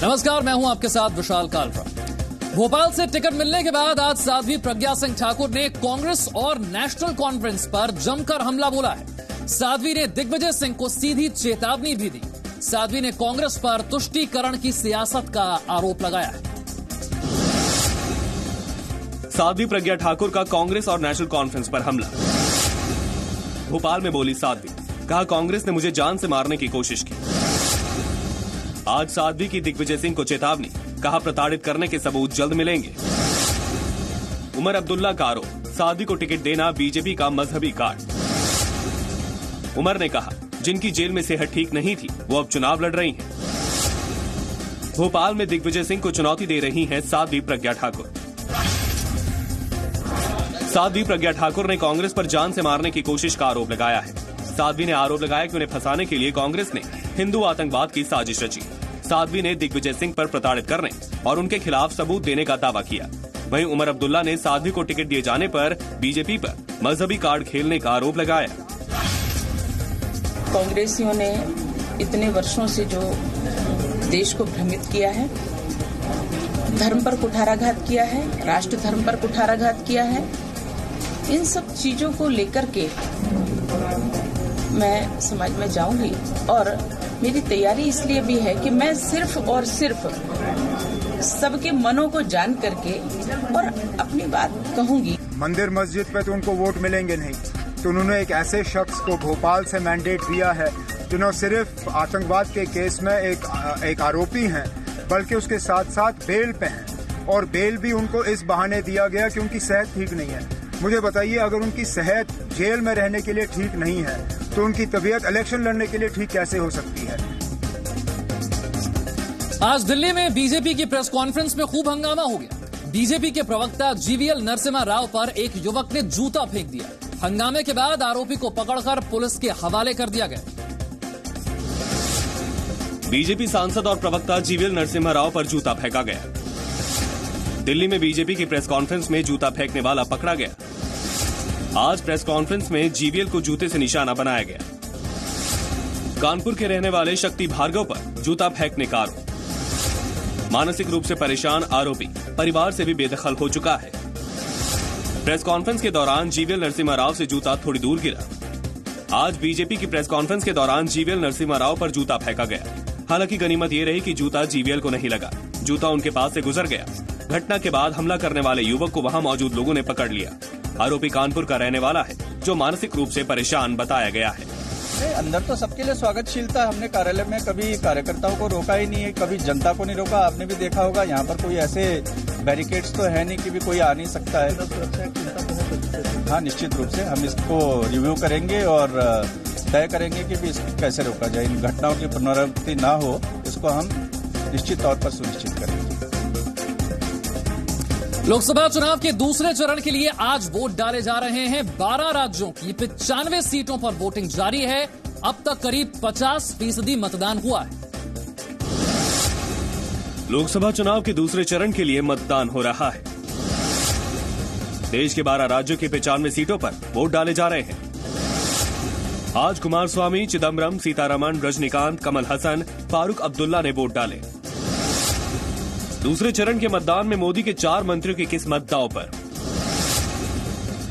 नमस्कार, मैं हूं आपके साथ विशाल कालरा। भोपाल से टिकट मिलने के बाद आज साध्वी प्रज्ञा सिंह ठाकुर ने कांग्रेस और नेशनल कॉन्फ्रेंस पर जमकर हमला बोला है। साध्वी ने दिग्विजय सिंह को सीधी चेतावनी भी दी। साध्वी ने कांग्रेस पर तुष्टीकरण की सियासत का आरोप लगाया है। साध्वी प्रज्ञा ठाकुर का कांग्रेस और नेशनल कॉन्फ्रेंस पर हमला। भोपाल में बोली साध्वी, कहा कांग्रेस ने मुझे जान से मारने की कोशिश की। आज साध्वी की दिग्विजय सिंह को चेतावनी, कहा प्रताड़ित करने के सबूत जल्द मिलेंगे। उमर अब्दुल्ला का आरोप, साध्वी को टिकट देना बीजेपी का मजहबी कार्ड। उमर ने कहा जिनकी जेल में सेहत ठीक नहीं थी वो अब चुनाव लड़ रही हैं। भोपाल में दिग्विजय सिंह को चुनौती दे रही हैं साध्वी प्रज्ञा ठाकुर। साध्वी प्रज्ञा ठाकुर ने कांग्रेस पर जान से मारने की कोशिश का आरोप लगाया है। साध्वी ने आरोप लगाया कि उन्हें फंसाने के लिए कांग्रेस ने हिंदू आतंकवाद की साजिश रची। साध्वी ने दिग्विजय सिंह पर प्रताड़ित करने और उनके खिलाफ सबूत देने का दावा किया। वहीं उमर अब्दुल्ला ने साध्वी को टिकट दिए जाने पर बीजेपी पर मजहबी कार्ड खेलने का आरोप लगाया। कांग्रेसियों ने इतने वर्षों से जो देश को भ्रमित किया है, धर्म पर कुठाराघात किया है, राष्ट्र धर्म पर कुठाराघात किया है, इन सब चीजों को लेकर के मैं समाज में जाऊंगी। और मेरी तैयारी इसलिए भी है कि मैं सिर्फ और सिर्फ सबके मनों को जान करके और अपनी बात कहूंगी। मंदिर मस्जिद पे तो उनको वोट मिलेंगे नहीं, तो उन्होंने एक ऐसे शख्स को भोपाल से मैंडेट दिया है जिन्होंने सिर्फ आतंकवाद के केस में एक आरोपी हैं, बल्कि उसके साथ साथ बेल पे हैं। और बेल भी उनको इस बहाने दिया गया कि उनकी सेहत ठीक नहीं है। मुझे बताइए, अगर उनकी सेहत जेल में रहने के लिए ठीक नहीं है तो उनकी तबीयत इलेक्शन लड़ने के लिए ठीक कैसे हो सकती है? आज दिल्ली में बीजेपी की प्रेस कॉन्फ्रेंस में खूब हंगामा हो गया। बीजेपी के प्रवक्ता जीवीएल नरसिम्हा राव पर एक युवक ने जूता फेंक दिया। हंगामे के बाद आरोपी को पकड़कर पुलिस के हवाले कर दिया गया। बीजेपी सांसद और प्रवक्ता जीवीएल नरसिम्हा राव पर जूता फेंका गया। दिल्ली में बीजेपी की प्रेस कॉन्फ्रेंस में जूता फेंकने वाला पकड़ा गया। आज प्रेस कॉन्फ्रेंस में जीवीएल को जूते से निशाना बनाया गया। कानपुर के रहने वाले शक्ति भार्गव पर जूता फेंकने का आरोप। मानसिक रूप से परेशान आरोपी परिवार से भी बेदखल हो चुका है। प्रेस कॉन्फ्रेंस के दौरान जीवीएल नरसिम्हा राव से जूता थोड़ी दूर गिरा। आज बीजेपी की प्रेस कॉन्फ्रेंस के दौरान जीवीएल नरसिम्हा राव पर जूता फेंका गया। हालांकि गनीमत ये रही कि जूता जीवीएल को नहीं लगा, जूता उनके पास से गुजर गया। घटना के बाद हमला करने वाले युवक को वहां मौजूद लोगों ने पकड़ लिया। आरोपी कानपुर का रहने वाला है, जो मानसिक रूप से परेशान बताया गया है। अंदर तो सबके लिए स्वागतशील था। हमने कार्यालय में कभी कार्यकर्ताओं को रोका ही नहीं है, कभी जनता को नहीं रोका। आपने भी देखा होगा, यहाँ पर कोई ऐसे बैरिकेड्स तो है नहीं कि भी कोई आ नहीं सकता है। हाँ, निश्चित रूप से हम इसको रिव्यू करेंगे और तय करेंगे कि भी इसको कैसे रोका जाए। इन घटनाओं की पुनरावृत्ति ना हो, इसको हम निश्चित तौर पर सुनिश्चित करेंगे। लोकसभा चुनाव के दूसरे चरण के लिए आज वोट डाले जा रहे हैं। 12 राज्यों की 95 सीटों पर वोटिंग जारी है। अब तक करीब 50% मतदान हुआ है। लोकसभा चुनाव के दूसरे चरण के लिए मतदान हो रहा है। देश के 12 राज्यों की 95 सीटों पर वोट डाले जा रहे हैं। आज कुमारस्वामी, चिदम्बरम, सीतारमण, रजनीकांत, कमल हसन, फारूक अब्दुल्ला ने वोट डाले। दूसरे चरण के मतदान में मोदी के 4 मंत्रियों की किस्मत दांव पर।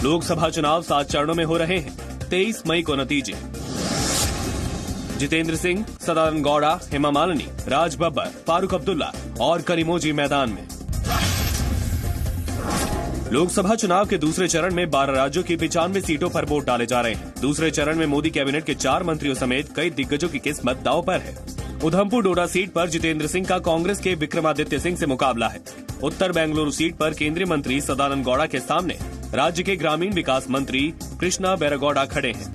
लोकसभा चुनाव 7 चरणों में हो रहे हैं। 23 मई को नतीजे। जितेंद्र सिंह, सदानंद गौड़ा, हेमा मालिनी, राज बब्बर, फारूक अब्दुल्ला और करीमोजी मैदान में। लोकसभा चुनाव के दूसरे चरण में 12 राज्यों की 95 सीटों पर वोट डाले जा रहे हैं। दूसरे चरण में मोदी कैबिनेट के 4 मंत्रियों समेत कई दिग्गजों की किस्मत दांव पर है। उधमपुर डोडा सीट पर जितेंद्र सिंह का कांग्रेस के विक्रमादित्य सिंह से मुकाबला है। उत्तर बेंगलुरु सीट पर केंद्रीय मंत्री सदानंद गौड़ा के सामने राज्य के ग्रामीण विकास मंत्री कृष्णा बैरागौड़ा खड़े हैं।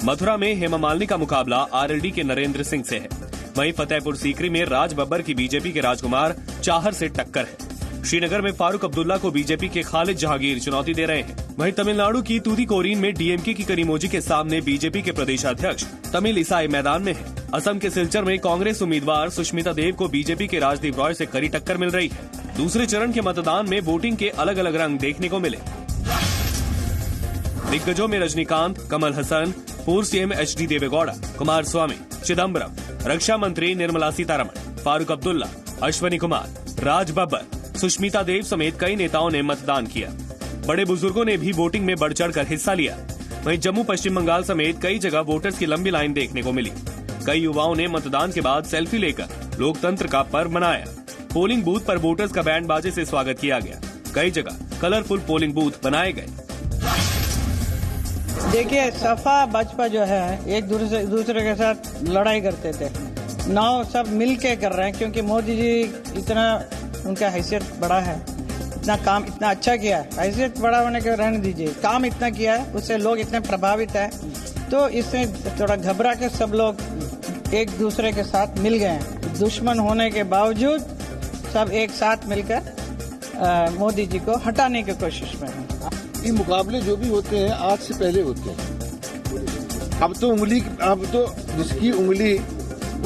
मथुरा में हेमा मालिनी का मुकाबला आरएलडी के नरेंद्र सिंह से है। वहीं फतेहपुर सीकरी में राज बब्बर की बीजेपी के राजकुमार चाहर से टक्कर है। श्रीनगर में फारूक अब्दुल्ला को बीजेपी के खालिद जहांगीर चुनौती दे रहे हैं। वहीं तमिलनाडु की तूतीकोरिन में डीएमके की करीमोजी के सामने बीजेपी के प्रदेशाध्यक्ष तमिल ईसाई मैदान में है। असम के सिलचर में कांग्रेस उम्मीदवार सुष्मिता देव को बीजेपी के राजदीप रॉय से कड़ी टक्कर मिल रही है। दूसरे चरण के मतदान में वोटिंग के अलग अलग रंग देखने को मिले। दिग्गजों में रजनीकांत, कमल हसन, पूर्व CM H D Deve Gowda, Kumaraswamy, Chidambaram, रक्षा मंत्री निर्मला सीतारमण, फारूक अब्दुल्ला, अश्वनी कुमार, राज बब्बर, सुष्मिता देव समेत कई नेताओं ने मतदान किया। बड़े बुजुर्गों ने भी वोटिंग में बढ़ चढ़कर हिस्सा लिया। वहीं जम्मू पश्चिम बंगाल समेत कई जगह वोटर्स की लंबी लाइन देखने को मिली। कई युवाओं ने मतदान के बाद सेल्फी लेकर लोकतंत्र का पर्व मनाया। पोलिंग बूथ पर वोटर्स का बैंड बाजे से स्वागत किया गया। कई जगह कलरफुल पोलिंग बूथ बनाए गए। देखिए, सपा बसपा जो है एक दूसरे के साथ लड़ाई करते थे, नाव सब मिल के कर रहे हैं क्योंकि मोदी जी इतना उनका हैसियत बड़ा है, इतना काम इतना अच्छा किया है। हैसियत बड़ा होने के रहने दीजिए, काम इतना किया है, उससे लोग इतने प्रभावित है, तो इससे थोड़ा घबरा के सब लोग एक दूसरे के साथ मिल गए हैं। दुश्मन होने के बावजूद सब एक साथ मिलकर मोदी जी को हटाने की कोशिश में है। ये मुकाबले जो भी होते हैं आज से पहले होते हैं। अब तो जिसकी उंगली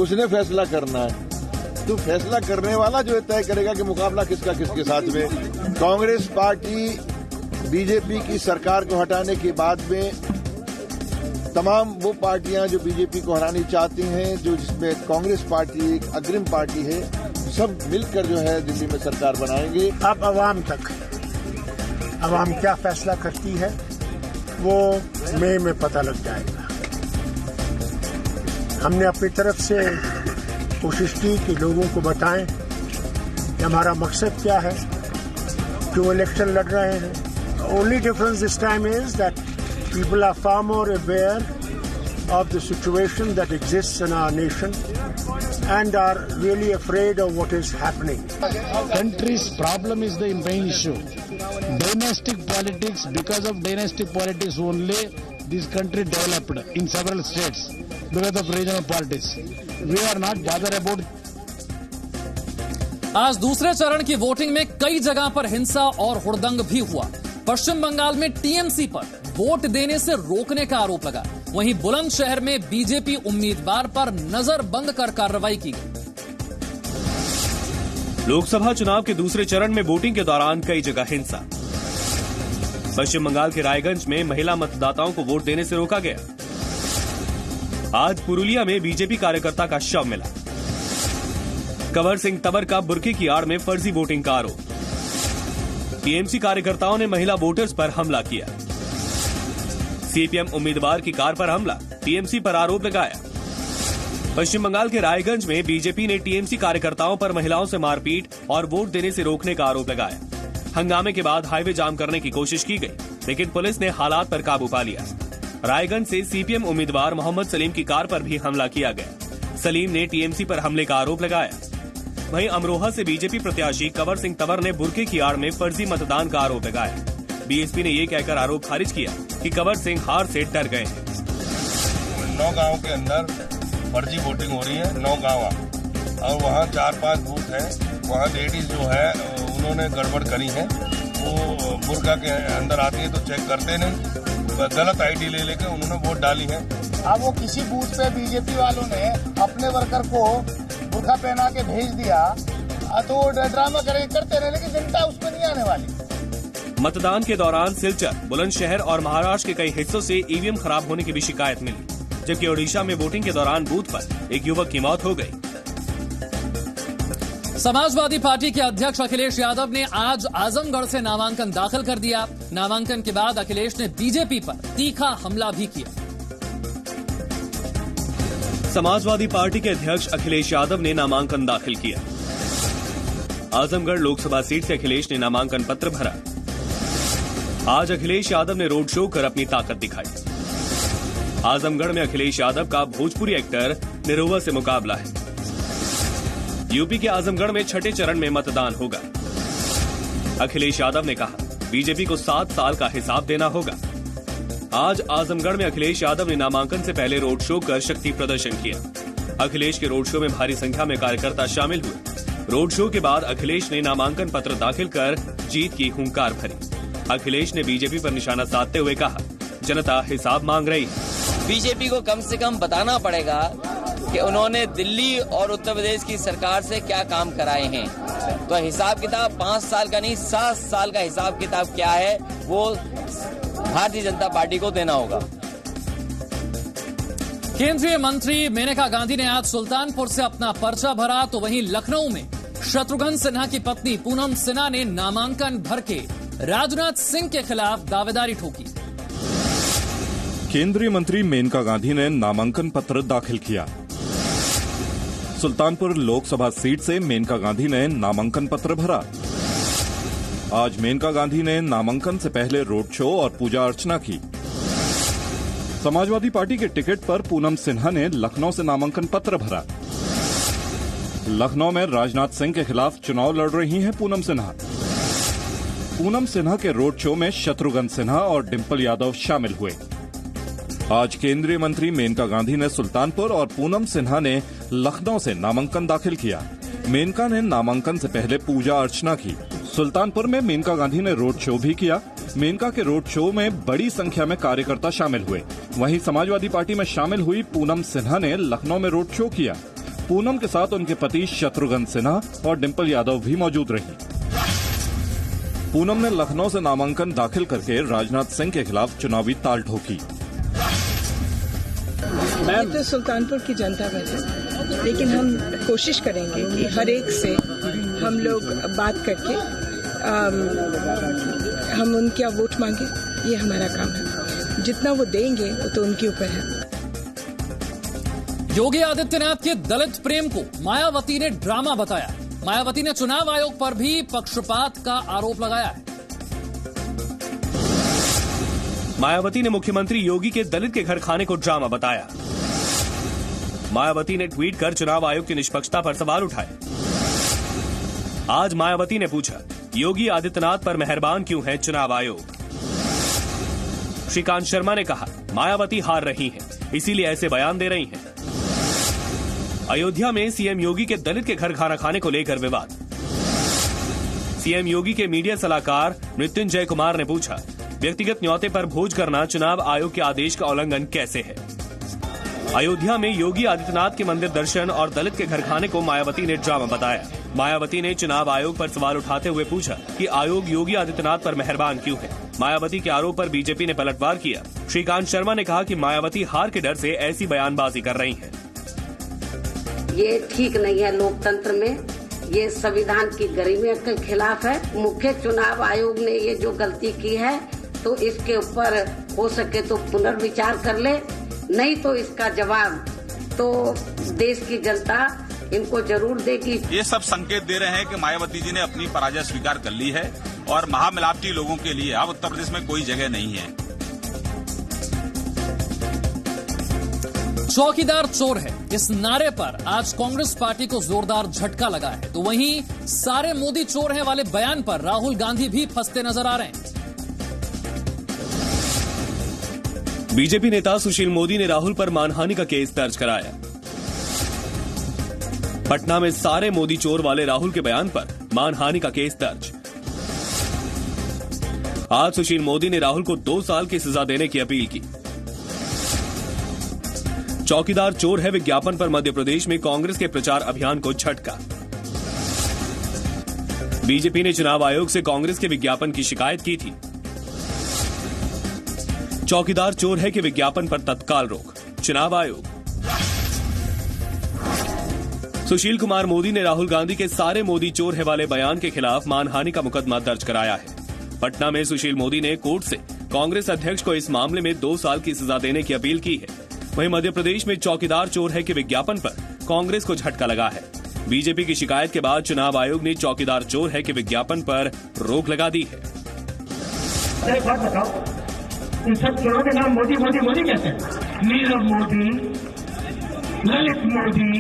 उसने फैसला करना है, तो फैसला करने वाला जो तय करेगा कि मुकाबला किसका किसके साथ में। कांग्रेस पार्टी बीजेपी की सरकार को हटाने के बाद में तमाम वो पार्टियां जो बीजेपी को हरानी चाहती हैं, जो जिसमें कांग्रेस पार्टी एक अग्रिम पार्टी है, सब मिलकर जो है दिल्ली में सरकार बनाएंगे। अब अवाम तक अवाम क्या फैसला करती है वो मई में पता लग जाएगा। हमने अपनी तरफ से कोशिश की कि लोगों को बताएं कि हमारा मकसद क्या है, क्यों इलेक्शन लड़ रहे हैं। Only difference this time is that people are far more aware of the situation that exists in our nation and are really afraid of what is happening. Country's problem is the main issue. Dynastic politics, because of dynastic politics only, this country developed in several states because of regional politics. We are not bothered about. आज दूसरे चरण की voting में कई जगह पर हिंसा और हुड़दंग भी हुआ। पश्चिम बंगाल में टीएमसी पर वोट देने से रोकने का आरोप लगा। वहीं बुलंदशहर में बीजेपी उम्मीदवार पर नजरबंद कर कार्रवाई की गई। लोकसभा चुनाव के दूसरे चरण में वोटिंग के दौरान कई जगह हिंसा। पश्चिम बंगाल के रायगंज में महिला मतदाताओं को वोट देने से रोका गया। आज पुरुलिया में बीजेपी कार्यकर्ता का शव मिला। कंवर सिंह तंवर का बुर्के की आड़ में फर्जी वोटिंग का आरोप। टीएमसी कार्यकर्ताओं ने महिला वोटर्स पर हमला किया। सीपीएम उम्मीदवार की कार पर हमला, टीएमसी पर आरोप लगाया। पश्चिम बंगाल के रायगंज में बीजेपी ने टीएमसी कार्यकर्ताओं पर महिलाओं से मारपीट और वोट देने से रोकने का आरोप लगाया। हंगामे के बाद हाईवे जाम करने की कोशिश की गई, लेकिन पुलिस ने हालात पर काबू पा लिया। रायगंज से सीपीएम उम्मीदवार मोहम्मद सलीम की कार पर भी हमला किया गया। सलीम ने टीएमसी पर हमले का आरोप लगाया। वहीं अमरोहा से बीजेपी प्रत्याशी कंवर सिंह तंवर ने बुर्के की आड़ में फर्जी मतदान का आरोप लगाया। बीएसपी ने ये कहकर आरोप खारिज किया कि कंवर सिंह हार से डर गए हैं। 9 गांव के अंदर फर्जी वोटिंग हो रही है, 9 गांव, और वहाँ 4-5 बूथ है। वहाँ लेडीज जो है उन्होंने गड़बड़ करी है। वो बुर्का के अंदर आती है तो चेक करते नहीं, गलत आईडी ले लेकर उन्होंने वोट डाली है। अब वो किसी बूथ पे बीजेपी वालों ने अपने वर्कर को बुर्का पहना के भेज दिया तो ड्रामा करते रहे, लेकिन जनता उसमें नहीं आने वाली। मतदान के दौरान सिलचर, बुलंदशहर और महाराष्ट्र के कई हिस्सों से ईवीएम खराब होने की भी शिकायत मिली, जबकि ओडिशा में वोटिंग के दौरान बूथ पर एक युवक की मौत हो गई। समाजवादी पार्टी के अध्यक्ष अखिलेश यादव ने आज आजमगढ़ से नामांकन दाखिल कर दिया। नामांकन के बाद अखिलेश ने बीजेपी पर तीखा हमला भी किया। समाजवादी पार्टी के अध्यक्ष अखिलेश यादव ने नामांकन दाखिल किया। आजमगढ़ लोकसभा सीट से अखिलेश ने नामांकन पत्र भरा। आज अखिलेश यादव ने रोड शो कर अपनी ताकत दिखाई। आजमगढ़ में अखिलेश यादव का भोजपुरी एक्टर निरुवा से मुकाबला है। यूपी के आजमगढ़ में छठे चरण में मतदान होगा। अखिलेश यादव ने कहा, बीजेपी को 7 साल का हिसाब देना होगा। आज आजमगढ़ में अखिलेश यादव ने नामांकन से पहले रोड शो कर शक्ति प्रदर्शन किया। अखिलेश के रोड शो में भारी संख्या में कार्यकर्ता शामिल हुए। रोड शो के बाद अखिलेश ने नामांकन पत्र दाखिल कर जीत की हुंकार भरी। अखिलेश ने बीजेपी पर निशाना साधते हुए कहा, जनता हिसाब मांग रही है। बीजेपी को कम से कम बताना पड़ेगा कि उन्होंने दिल्ली और उत्तर प्रदेश की सरकार से क्या काम कराए हैं। तो हिसाब किताब 5 साल का नहीं, 7 साल का हिसाब किताब क्या है वो भारतीय जनता पार्टी को देना होगा। केंद्रीय मंत्री मेनका गांधी ने आज सुल्तानपुर से अपना पर्चा भरा, तो वहीं लखनऊ में शत्रुघ्न सिन्हा की पत्नी पूनम सिन्हा ने नामांकन भर के राजनाथ सिंह के खिलाफ दावेदारी ठोकी। केंद्रीय मंत्री मेनका गांधी ने नामांकन पत्र दाखिल किया। सुल्तानपुर लोकसभा सीट से मेनका गांधी ने नामांकन पत्र भरा। आज मेनका गांधी ने नामांकन से पहले रोड शो और पूजा अर्चना की। समाजवादी पार्टी के टिकट पर पूनम सिन्हा ने लखनऊ से नामांकन पत्र भरा। लखनऊ में राजनाथ सिंह के खिलाफ चुनाव लड़ रही हैं पूनम सिन्हा। पूनम सिन्हा के रोड शो में शत्रुघ्न सिन्हा और डिंपल यादव शामिल हुए। आज केंद्रीय मंत्री मेनका गांधी ने सुल्तानपुर और पूनम सिन्हा ने लखनऊ से नामांकन दाखिल किया। मेनका ने नामांकन से पहले पूजा अर्चना की। सुल्तानपुर में मेनका गांधी ने रोड शो भी किया। मेनका के रोड शो में बड़ी संख्या में कार्यकर्ता शामिल हुए। वहीं समाजवादी पार्टी में शामिल हुई पूनम सिन्हा ने लखनऊ में रोड शो किया। पूनम के साथ उनके पति शत्रुघ्न सिन्हा और डिंपल यादव भी मौजूद रही। पूनम ने लखनऊ से नामांकन दाखिल करके राजनाथ सिंह के खिलाफ चुनावी ताल ठोकी। ये तो सुल्तानपुर की जनता है, लेकिन हम कोशिश करेंगे कि हर एक से हम लोग बात करके हम उनका वोट मांगे। ये हमारा काम है। जितना वो देंगे वो तो उनके ऊपर है। योगी आदित्यनाथ के दलित प्रेम को मायावती ने ड्रामा बताया। मायावती ने चुनाव आयोग पर भी पक्षपात का आरोप लगाया है। मायावती ने मुख्यमंत्री योगी के दलित के घर खाने को ड्रामा बताया। मायावती ने ट्वीट कर चुनाव आयोग की निष्पक्षता पर सवाल उठाए। आज मायावती ने पूछा, योगी आदित्यनाथ पर मेहरबान क्यों है चुनाव आयोग? श्रीकांत शर्मा ने कहा, मायावती हार रही हैं, इसीलिए ऐसे बयान दे रही हैं। अयोध्या में सीएम योगी के दलित के घर खाना खाने को लेकर विवाद। सीएम योगी के मीडिया सलाहकार मृत्युंजय कुमार ने पूछा, व्यक्तिगत न्यौते पर भोज करना चुनाव आयोग के आदेश का उल्लंघन कैसे है? अयोध्या में योगी आदित्यनाथ के मंदिर दर्शन और दलित के घर खाने को मायावती ने ड्रामा बताया। मायावती ने चुनाव आयोग पर सवाल उठाते हुए पूछा कि आयोग योगी आदित्यनाथ पर मेहरबान क्यों है। मायावती के आरोप पर बीजेपी ने पलटवार किया। श्रीकांत शर्मा ने कहा कि मायावती हार के डर से ऐसी बयानबाजी कर रही हैं। ये ठीक नहीं है लोकतंत्र में, ये संविधान की गरिमा के खिलाफ है। मुख्य चुनाव आयोग ने ये जो गलती की है तो इसके ऊपर हो सके तो पुनर्विचार कर ले, नहीं तो इसका जवाब तो देश की जनता इनको जरूर देगी। ये सब संकेत दे रहे हैं कि मायावती जी ने अपनी पराजय स्वीकार कर ली है और महामिलावटी लोगों के लिए अब उत्तर प्रदेश में कोई जगह नहीं है। चौकीदार चोर है, इस नारे पर आज कांग्रेस पार्टी को जोरदार झटका लगा है। तो वहीं सारे मोदी चोर हैं वाले बयान पर राहुल गांधी भी फंसते नजर आ रहे हैं। बीजेपी नेता सुशील मोदी ने राहुल पर मानहानि का केस दर्ज कराया। पटना में सारे मोदी चोर वाले राहुल के बयान पर मानहानि का केस दर्ज। आज सुशील मोदी ने राहुल को 2 साल की सजा देने की अपील की। चौकीदार चोर है विज्ञापन पर मध्य प्रदेश में कांग्रेस के प्रचार अभियान को झटका। बीजेपी ने चुनाव आयोग से कांग्रेस के विज्ञापन की शिकायत की थी। चौकीदार चोर है कि विज्ञापन पर तत्काल रोक, चुनाव आयोग। सुशील कुमार मोदी ने राहुल गांधी के सारे मोदी चोर है वाले बयान के खिलाफ मानहानि का मुकदमा दर्ज कराया है। पटना में सुशील मोदी ने कोर्ट से कांग्रेस अध्यक्ष को इस मामले में 2 साल की सजा देने की अपील की है। वहीं मध्य प्रदेश में चौकीदार चोर है कि विज्ञापन पर कांग्रेस को झटका लगा है। बीजेपी की शिकायत के बाद चुनाव आयोग ने चौकीदार चोर है कि विज्ञापन पर रोक लगा दी है। एक बात बताओ, इन सब चोरों के नाम मोदी मोदी मोदी कैसे? नीरव मोदी, ललित मोदी,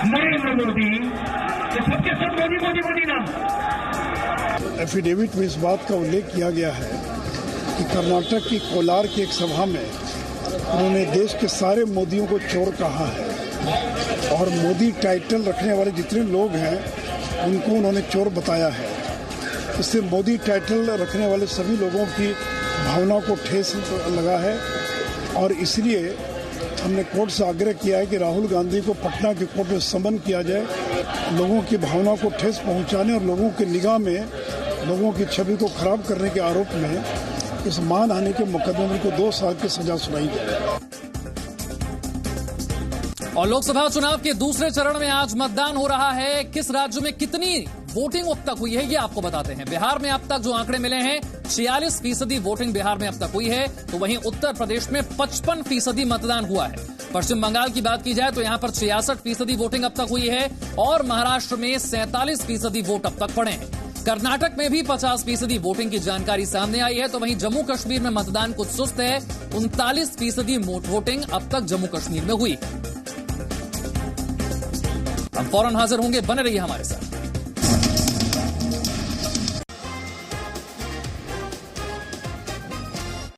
नरेंद्र मोदी, ये सबके सब मोदी मोदी मोदी नाम। एफिडेविट में इस बात का उल्लेख किया गया है कि कर्नाटक की कोलार की एक सभा में उन्होंने देश के सारे मोदियों को चोर कहा है और मोदी टाइटल रखने वाले जितने लोग हैं उनको उन्होंने चोर बताया है। इससे मोदी टाइटल रखने वाले सभी लोगों की भावना को ठेस लगा है और इसलिए हमने कोर्ट से आग्रह किया है कि राहुल गांधी को पटना की कोर्ट में समन किया जाए। लोगों की भावना को ठेस पहुंचाने और लोगों की निगाह में लोगों की छवि को खराब करने के आरोप में इस मानहानि के मुकदमे को 2 साल की सजा सुनाई जाए। और लोकसभा चुनाव के दूसरे चरण में आज मतदान हो रहा है। किस राज्य में कितनी वोटिंग अब तक हुई है, ये आपको बताते हैं। बिहार में अब तक जो आंकड़े मिले हैं, 46% वोटिंग बिहार में अब तक हुई है, तो वहीं उत्तर प्रदेश में 55% मतदान हुआ है। पश्चिम बंगाल की बात की जाए तो यहां पर 66% वोटिंग अब तक हुई है और महाराष्ट्र में 47% वोट अब तक पड़े हैं। कर्नाटक में भी 50% वोटिंग की जानकारी सामने आई है, तो वहीं जम्मू कश्मीर में मतदान कुछ सुस्त है। 39% वोटिंग अब तक जम्मू कश्मीर में हुई। हम फौरन हाजिर होंगे, बने रहिए हमारे साथ।